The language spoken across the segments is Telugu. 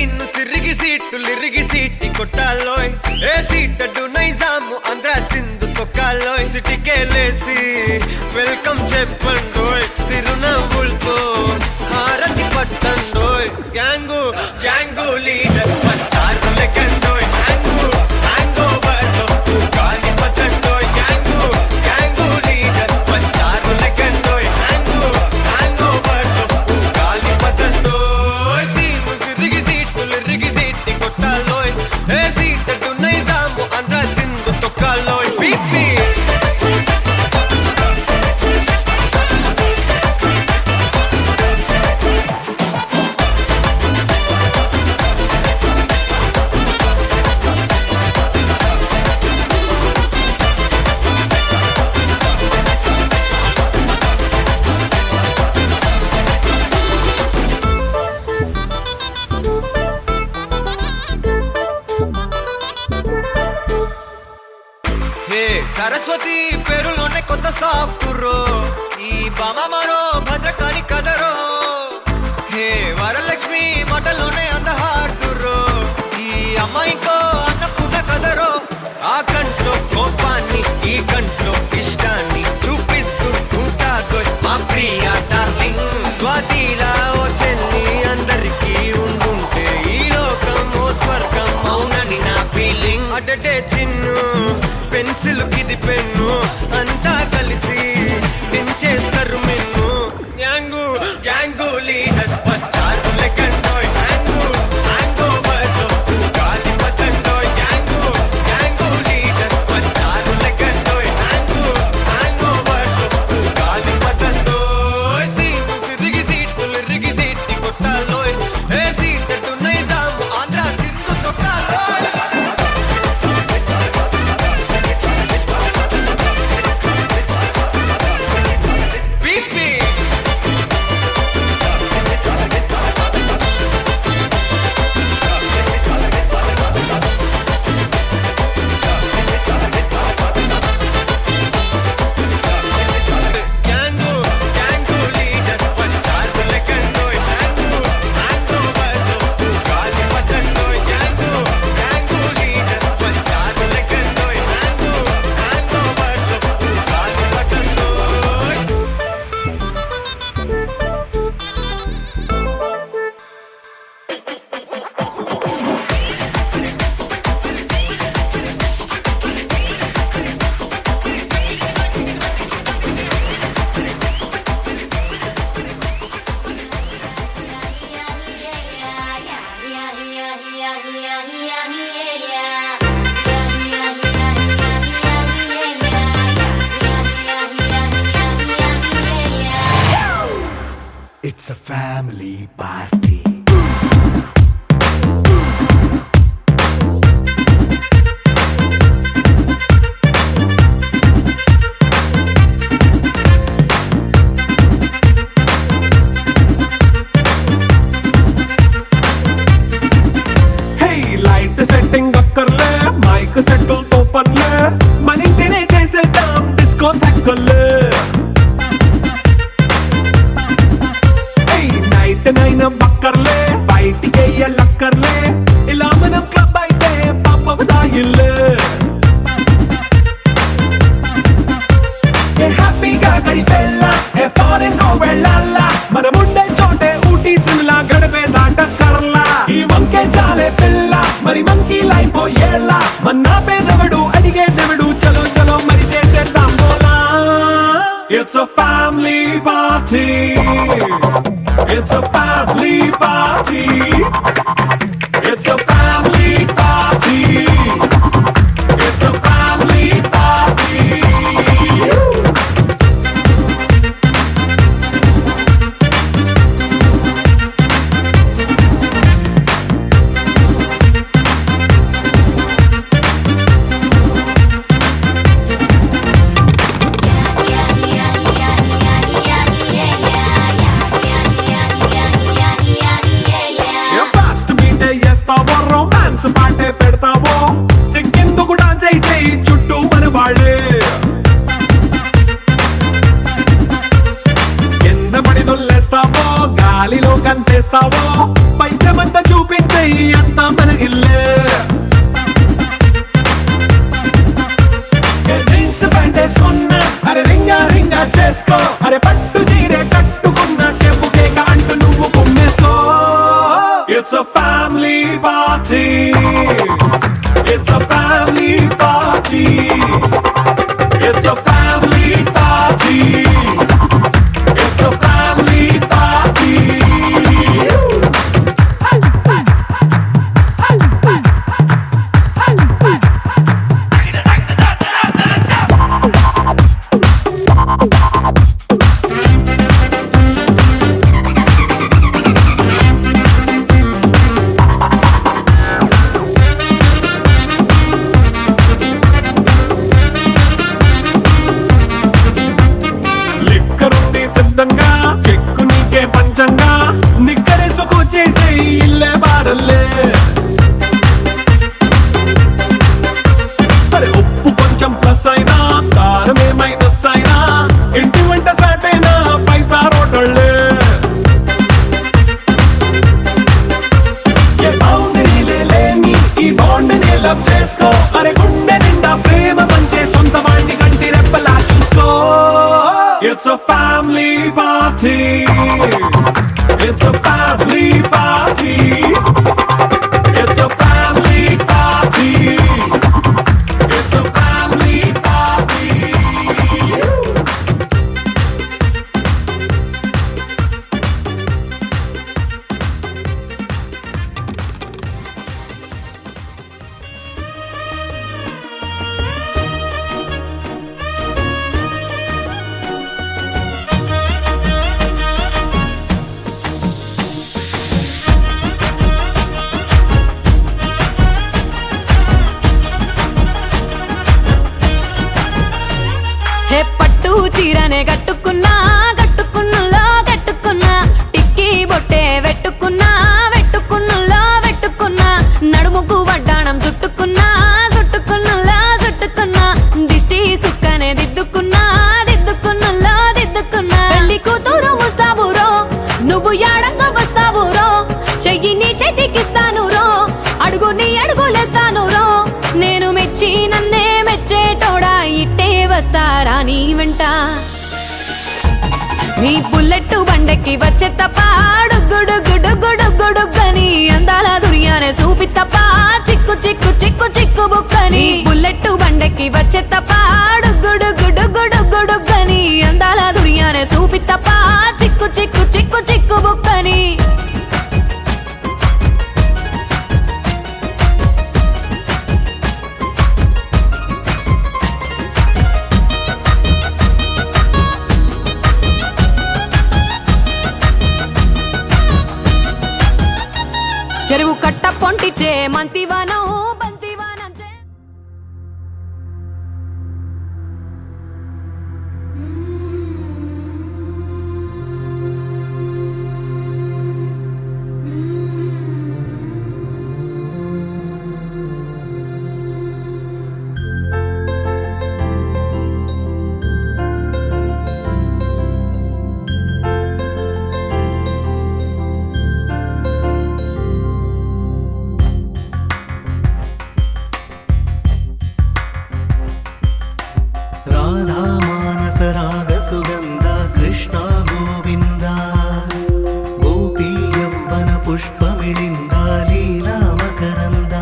సీన్ను సిరిగి సీట్టులిరిగి సీటి కొట్టాలోయ్ ఏ సీటడు నైజాము ఆంధ్ర సింధు తొక్కాలోయ్ సిటీకేలేసి వెల్కమ్ చెప్పండోయ్ సిరునవ్వులతో హారతి పట్టండోయ్ గ్యాంగు గ్యాంగు లీడర్ పంచారు లెక్కండోయ్ హ్యాంగు హ్యాంగ్ ఓవర్లో గాలి పట్టండోయ్ గ్యాంగు గ్యాంగు లీడర్ పంచారు లెక్కండోయ్ హ్యాంగు హ్యాంగ్ ఓవర్లో గాలి పట్టండోయ్ సీను సిరిగి సీటులిరిగి సీటి కొట్టాలోయ్ ఏ సీటడు నైజాము ఆంధ్ర సింధు తొక్కాలోయ్ పీపీ హే సరస్వతి పేరులోనే కొత్త సాఫ్టురో ఈ బామ మరో భద్రకాళి కదరో హే వరలక్ష్మి మాటలోనే అందహార్దురో ఈ అమ్మాయికో అన్నపూర్ణ కదరో ఆ కంట్లో కోపాన్ని ఈ కంట్లో ఇష్టాన్ని చూపిస్తూ ఉంటాగో మా ప్రియ డార్లింగ్ స్వాతిలా ఓ చెల్లి అందరికీ ఉండుంటే ఈ లోకం ఓ స్వర్గం అవునని నా ఫీలింగ్ అటటే చిన్ను పెన్సిల్ కిది పెన్ను అంతా కలిసి దించేస్తారు మెన్ను గ్యాంగు గ్యాంగు లీడర్ పచ్చారు లెక్కండోయ్ హ్యాంగు హ్యాంగ్ ఓవర్లో గాలి పట్టండోయ్ గ్యాంగు గ్యాంగు లీడర్ పచ్చారు లెక్కండోయ్ హ్యాంగు హ్యాంగ్ ఓవర్లో గాలి పట్టండోయ్ సీను సిరిగి సీటులిరిగి సీటి కొట్టాలోయ్ ఏ సీటడు నైజాము ఆంధ్ర సింధు తొక్కాలోయ్ పీపీ గ్యాంగు గ్యాంగు లీడర్ పంచారు లెక్కండోయ్ హ్యాంగు హ్యాంగ్ ఓవర్లో గాలి పట్టండోయ్ గ్యాంగు గ్యాంగు లీడర్ పంచారు లెక్కండోయ్ హ్యాంగు హ్యాంగ్ ఓవర్లో గాలి పట్టండోయ్ It's a family party. Hey, light setting అక్కర్లే మైక్ సెట్టులతో పనిలే మన ఇంటినే చేసేద్దాం డిస్కో థెక్కలే నైట్ నైన్ బక్కర్లే బయటికి లక్కర్లే ఇలా మనం క్లబ్ అయితే పాప దాయిల్లే హ్యాపీగా గడిపెళ్ళ ఏ ఫారెన్ కో వెళ్ళాల మనం ఉండే చోటే ఊటీ సిమ్లా గడిపే దాటక్కర్లా ఈ వంకే చాలే పిల్ల మరి మంకీ లైఫ్ ఏళ్ళ మన్నా పేదవడు అడిగే దేవుడు చలో చలో మరి చేసేద్దాం బోలా It's a family party. It's a family party. It's a family party. It's a family party. Romance పాటే పెడతావో సిగ్గెందుకు డాన్స్ అయితే చుట్టూ మన వాళ్ళే కింద పడి దొల్లేస్తావో గాలిలో కంటేస్తావో పైత్యమంతా చూపించే వేసుకో అరే పట్టు చీరే కట్టుకున్న చెప్పు కేక అంటూ నువ్వు కుమ్మేసుకో. It's a family party. It's a family party. It's a family party. It's a family party. లిక్కరుంది సిద్ధంగా కెక్కు నీకే పంచంగా నిక్కరేసుకు చేసే ఇల్లే బారల్లే. మరి ఉప్పు కొంచెం ప్లస్ అయినా కారమే మైనస్ అయినా ఇంటి వంట సాటైనా 5 స్టార్ హోటళ్ళే. ఏ బౌండరీలే లేని ఈ బాండ్ని లవ్ చేసుకో అరే గుండె నిండా ప్రేమ పంచే సొంత వాణ్ణి కంటి రెప్పలా చూసుకో. It's a family party. It's a family party. It's a family party. It's a family party. హే పట్టు చీరనే కట్టుకున్నా కట్టుకున్నులో కట్టుకున్నా టిక్కీ బొట్టే వెట్టుకున్నా వెట్టుకున్నులో వెట్టుకున్నా నడుముకు వడ్డాణం చుట్టుకున్నా చుట్టుకున్నులో చుట్టుకున్నా దిష్టి సుక్కనే దిద్దుకున్నా దిద్దుకున్నులో దిద్దుకున్నా పెళ్లి కూతురు ముస్తాబురో నువ్వు యాడంగా వస్తావురో చెయ్యి నీ చేతికిస్తాను రో అడుగు నీ అడుగులేస్తాను రో నేను మెచ్చి నన్నే మెచ్చేటోడా ఇట్టే వస్తారా నీ వెంట నీ బుల్లెట్ బండెక్కి వచ్చే తప్ప గుడుగుడుగుడుగుడుగుడుగని అందాల దుర్యానే చూపి తప్ప చిక్కు చిక్కు చిక్కు చిక్కు బుక్కని బుల్లెట్ బండెక్కి వచ్చే తప్ప గుడుగుడుగుడుగుడుగని అందాల దుర్యానే చూపి తప్ప చిక్కు చిక్కు చిక్కు చిక్కు బుక్కని. చెరువు కట్ట పొంటిచే మంతివానం బంతివానంచే राधा मानस राग सुगंध कृष्ण गोविंद गोपी यौवन पुष्पमिलिंद लीला मकरंद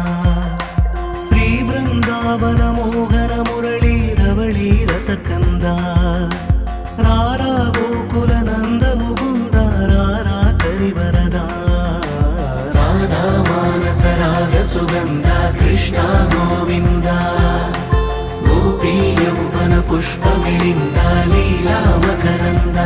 श्री वृंदावन मोहन मुरली रवळी रसकंद रारा गोकुल नंद मुकुंद रारा करिवरदा राधा मानस राग सुगंध कृष्ण गोविंद गोपी यौवन पुष्पमिलिंद लीला मकरंद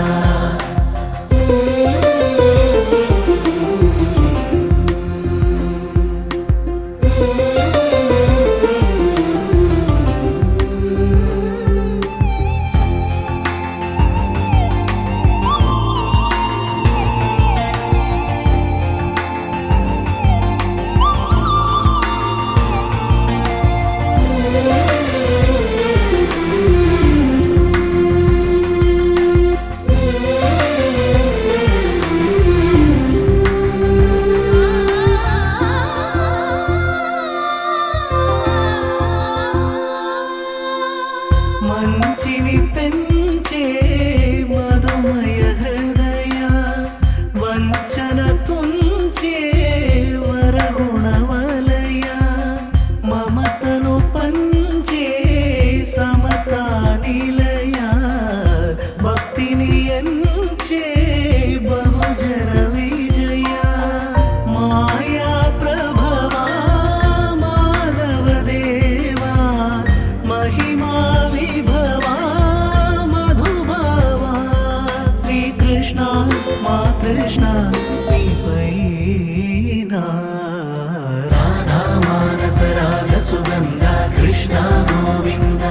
సుగంధ కృష్ణ గోవింద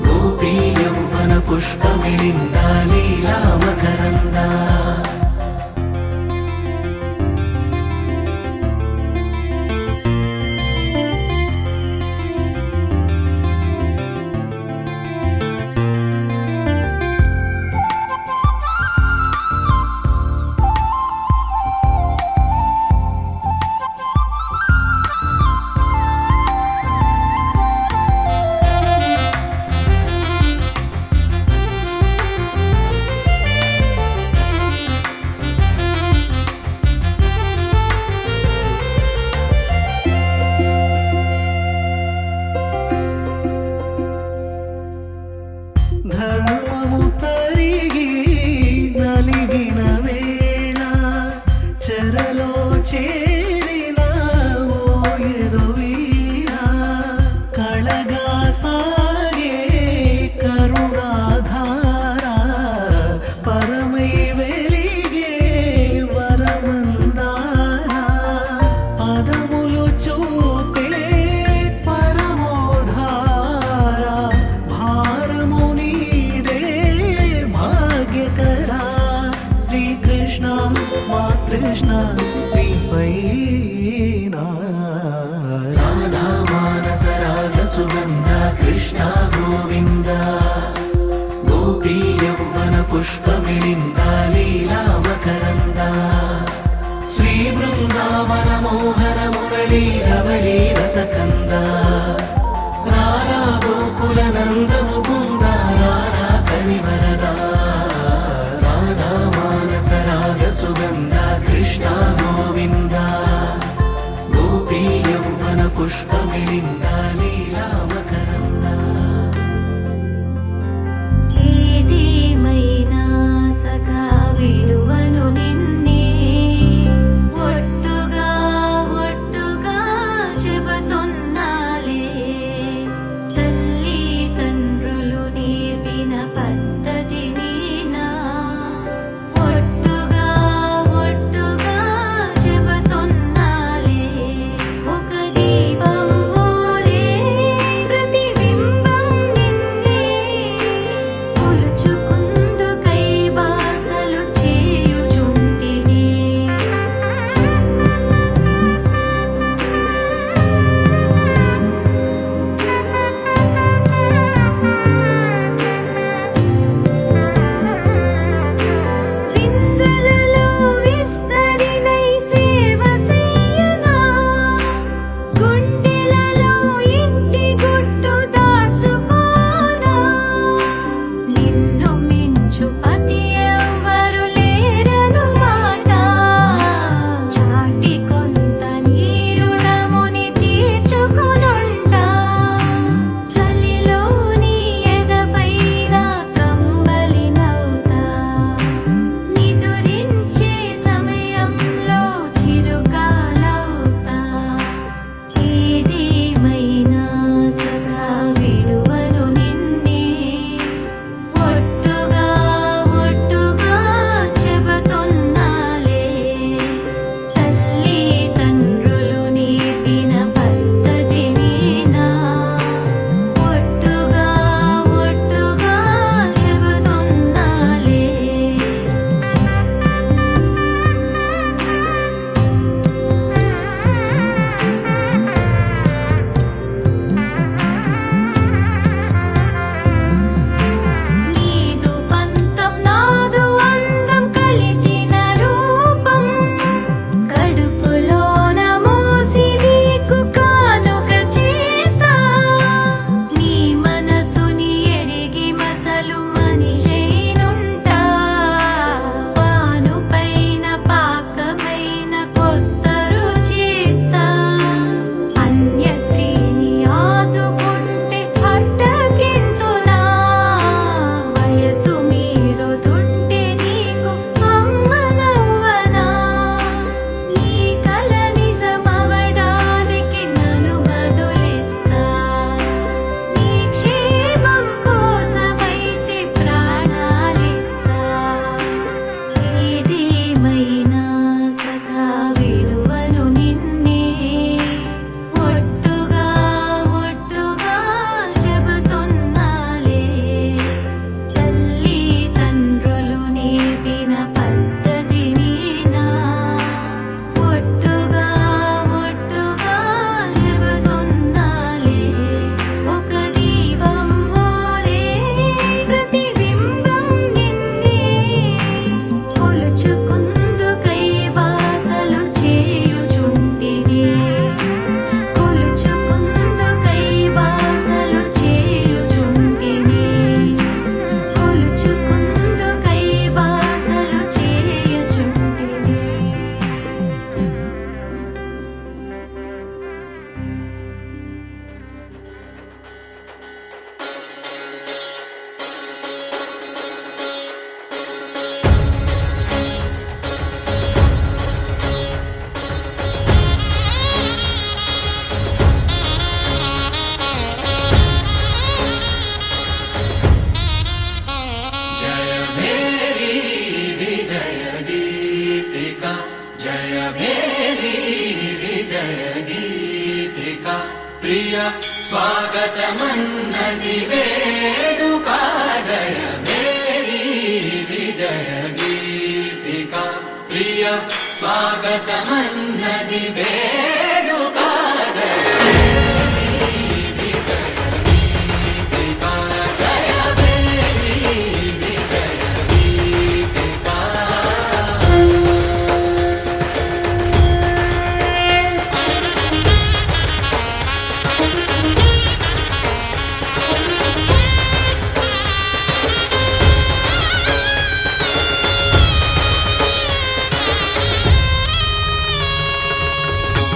గోపీ యౌవన పుష్పమిళింద లీలా మకరంద ధర్మము తరిగి నలిగిన వేళ చెరలో చేరిన ఓయదు వీరా కళగా సాగే కరుణాధార పరమై వెలిగే వరమందార పదములు చూపే పరమోధార భారము నీదే భాగ్యకరా శ్రీకృష్ణ మా కృష్ణ నీపైనా రాధా మానస రాగ సుగంధ కృష్ణ గోవింద గోపీ యౌవన పుష్పమిళింద లీలా మకరంద శ్రీ బృందావన మోహన మురళీ రమళీ రసకంద రారా గోకుల నంద ముకుంద రారా కరివరద రాధా మానస రాగ సుగంధ కృష్ణ గోవింద గోపీ యౌవన పుష్పమిళింద లీలా మకరంద ఏదేమైనా సఖా విడువను నిన్నే ఒట్టుగా ఒట్టుగా చెబుతున్నాలే తల్లి తండ్రులు నేర్పిన పద్ధతిని నా ఒట్టుగా ఒట్టుగా చెబుతున్నాలే ఒక దీపం విజయ గీతిక ప్రియ స్వాగతమన్నది వేడుక జయ మేరీ విజయ గీతిక ప్రియ స్వాగతమన్నది వేడుక జయ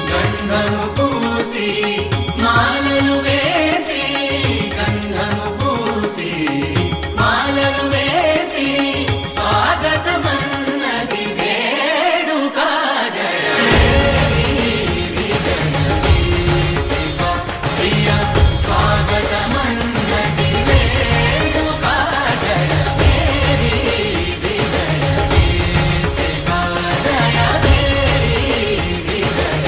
గంధము పూసి మాలలు వేసి గంధము పూసి మాలలు వేసి స్వాగతమన్నది వేడుక జయ విజయ గీతిక ప్రియ స్వాగతమన్నది వేడుక జయ మేరీ విజయ గీతిక జయ మేరీ విజయ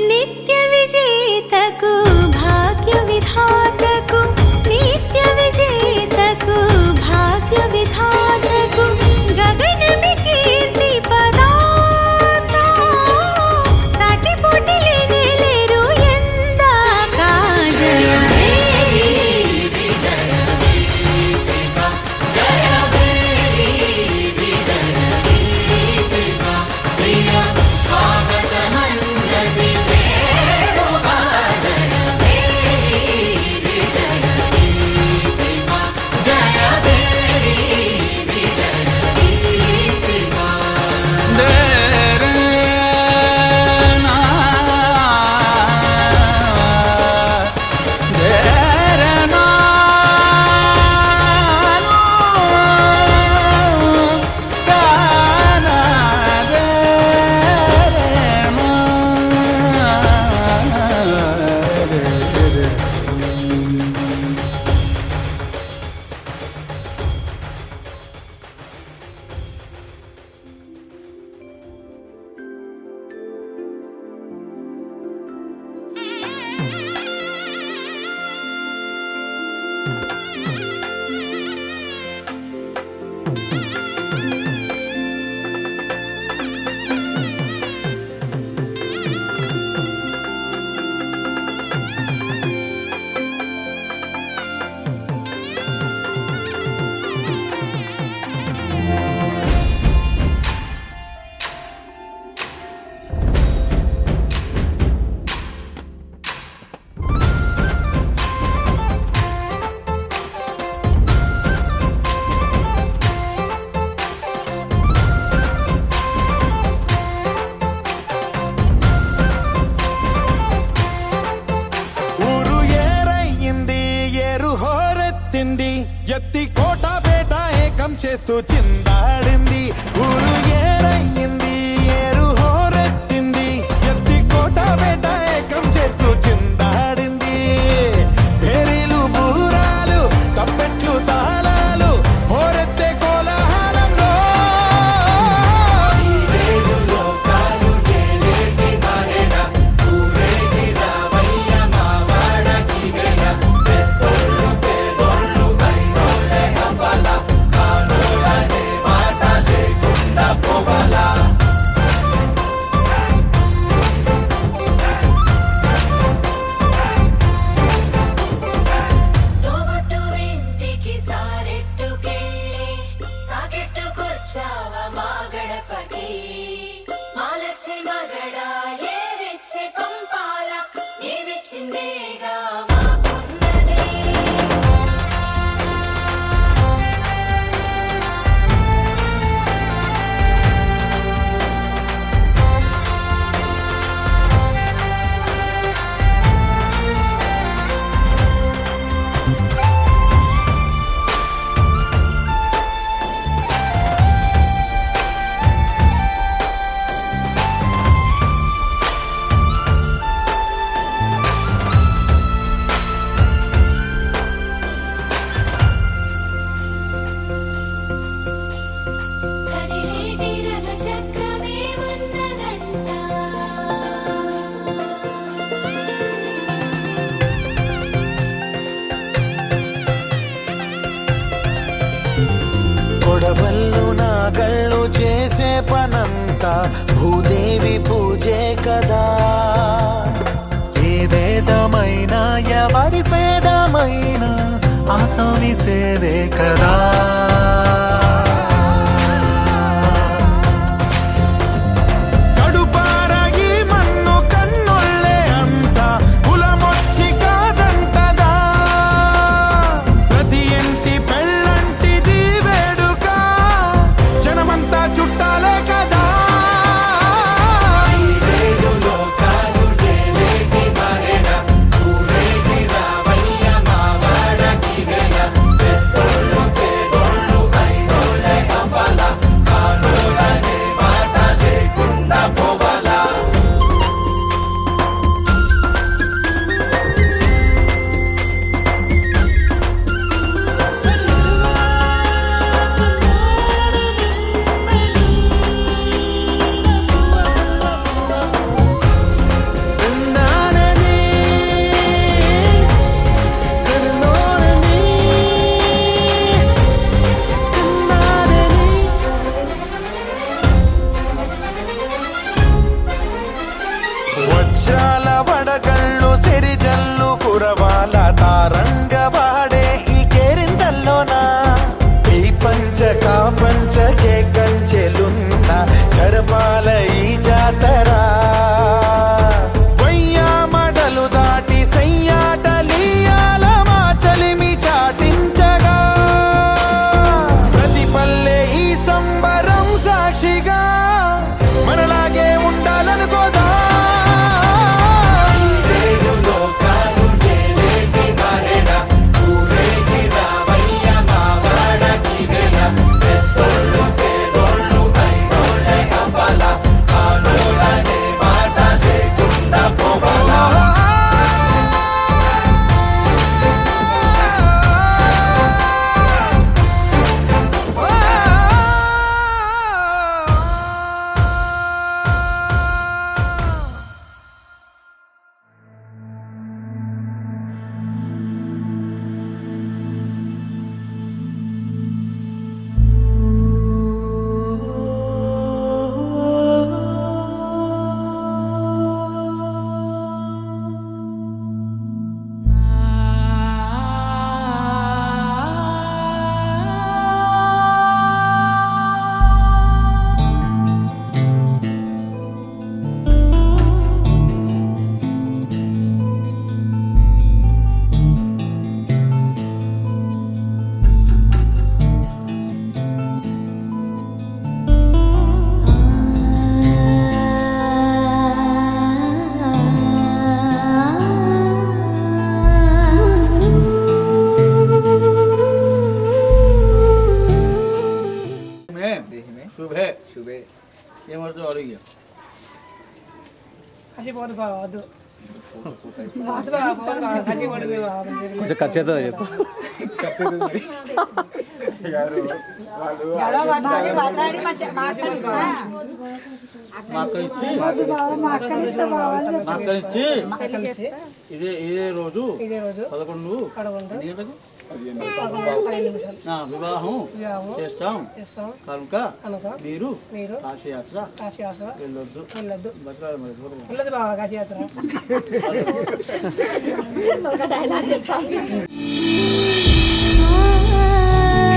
నిత్య విజేతకు భాగ్య విధాతకు నిత్య విజేతకు భాగ్య విధాతకు గగనమి కీర్తి పదాత సాటి పోటీ లేరు ఎందాక జయ మేరీ విజయ గీతిక జయ మేరీ విజయ గీతిక ప్రియ స్వాగతమన్నది వేడుక జయ మేరీ విజయ గీతిక జయ మేరీ విజయ గీతిక ఊరు ఏరయ్యింది ఏరు హోరెత్తింది ఎత్తి కోట బేట ఏకం చేస్తూ చిందాడింది ఊరు ఏరయ్యింది ఏరు హోరెత్తింది ఎత్తి కోట బేట ఏకం చేస్తూ చిందాడింది భేరీలు బూరాలు తప్పెట్లు తాళాలు హోరెత్తే కోలాహలంలో వారి పేదమైన ఆసామి సేవే కదా. కడుపారా ఈ మన్ను కన్నుళ్ళే అంత కులమొచ్చి కాదంటదా. ప్రతి ఇంటి పెళ్ళంటిది వేడుక, జనమంతా చుట్టాలే కదా. వజ్రాల వడగళ్ళు సిరిజల్లు కురవాల తారంగ వాడే ఈ కేరిందల్లోనా. ఈ పంచకా పంచకే కంచెలున్న జరపాల ఈ జాతర. వయ్యామడలు దాటి సయ్యాటలీయాల మా చలిమి చాటించగా. ప్రతి పల్లె ఈ సంబరం సాక్షిగా మనలాగే ఉండాలనుకోదా. शुभे शुभे ये मर्द और ही है अच्छी बहुत बात बहुत बात अच्छी बहुत मुझे कच्चे तो ये कच्चे तो नहीं यार वालों वालों बाताड़ी मच माकरिच्ची ఇదే రోజు 11 వివాహం చేస్తాం కనుక మీరు కాశీయాత్ర వెళ్ళొద్దు వెళ్ళదు బాబా కాశీయాత్ర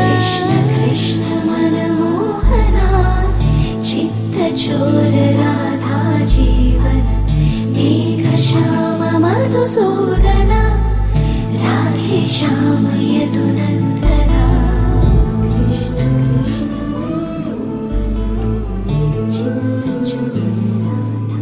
కృష్ణ కృష్ణ మనమోహన చిత్త చోర రాధా జీవన మేఘ శ్యామ మధుసూదన రాధే శ్యామ యదునందన కృష్ణ కృష్ణ చిత్త చోర రాధా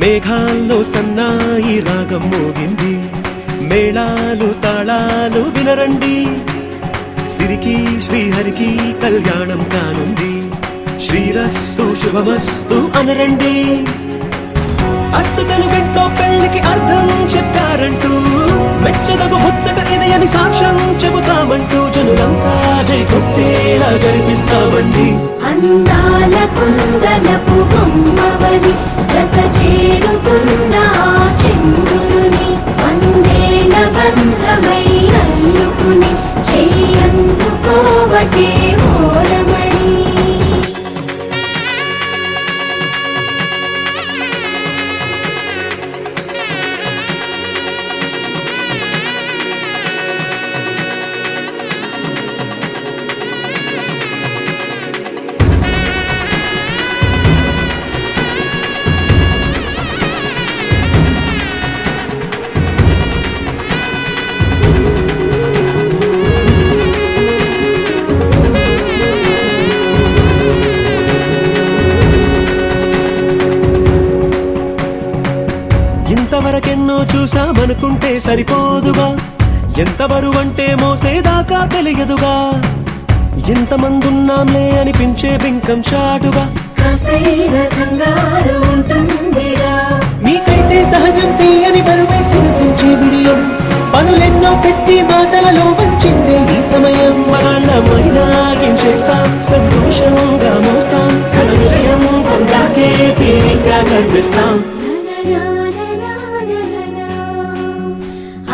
మేఘాల్లో సన్నాయి రాగం మోగింది, మేళాలు తాళాలు వినరండి, సిరికి శ్రీహరికి కళ్యాణం కానుంది శ్రీరస్తు శుభమస్తు అనరండి అచ్చతలు గంటో పెళ్లికి అర్థం చెప్పారంటూ మెచ్చదగు ముచ్చట ఇది అని సాక్ష్యం చెబుతామంటూ జనులంతా జై కొట్టేలా జరిపిస్తామండి అందాల కుందనపు బొమ్మవని జత చేరుతున్న ఆ చంద్రుని వందేళ్ల బంధమై అల్లుకుని చెయ్యందుకోవటే ఓరమణి ఇంతవరకెన్నో చూసామనుకుంటే సరిపోదుగా ఎంత బరువంటే మోసేదాకా తెలియదుగా ఇంతమందున్నాంలే అనిపించే బింకం చాటుగా కాస్తైన కంగారు ఉంటుందిరా మీకైతే సహజం తీయని బరువై సిరసించే విడియం పనులెన్నో పెట్టి మాటలలో వంచిందే ఈ సమయం వాళ్ళమైనా ఏం చేస్తాం సంతోషంగా మోస్తాం ఘన విజయం పొందాకే తీరిగ్గా కనిపిస్తాం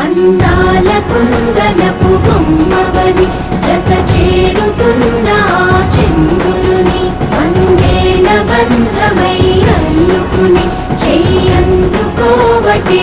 అందాల కుందనపు బొమ్మవని జత చేరుతున్న ఆ చంద్రుని వందేళ్ల బంధమై అల్లుకుని చెయ్యందుకోవటే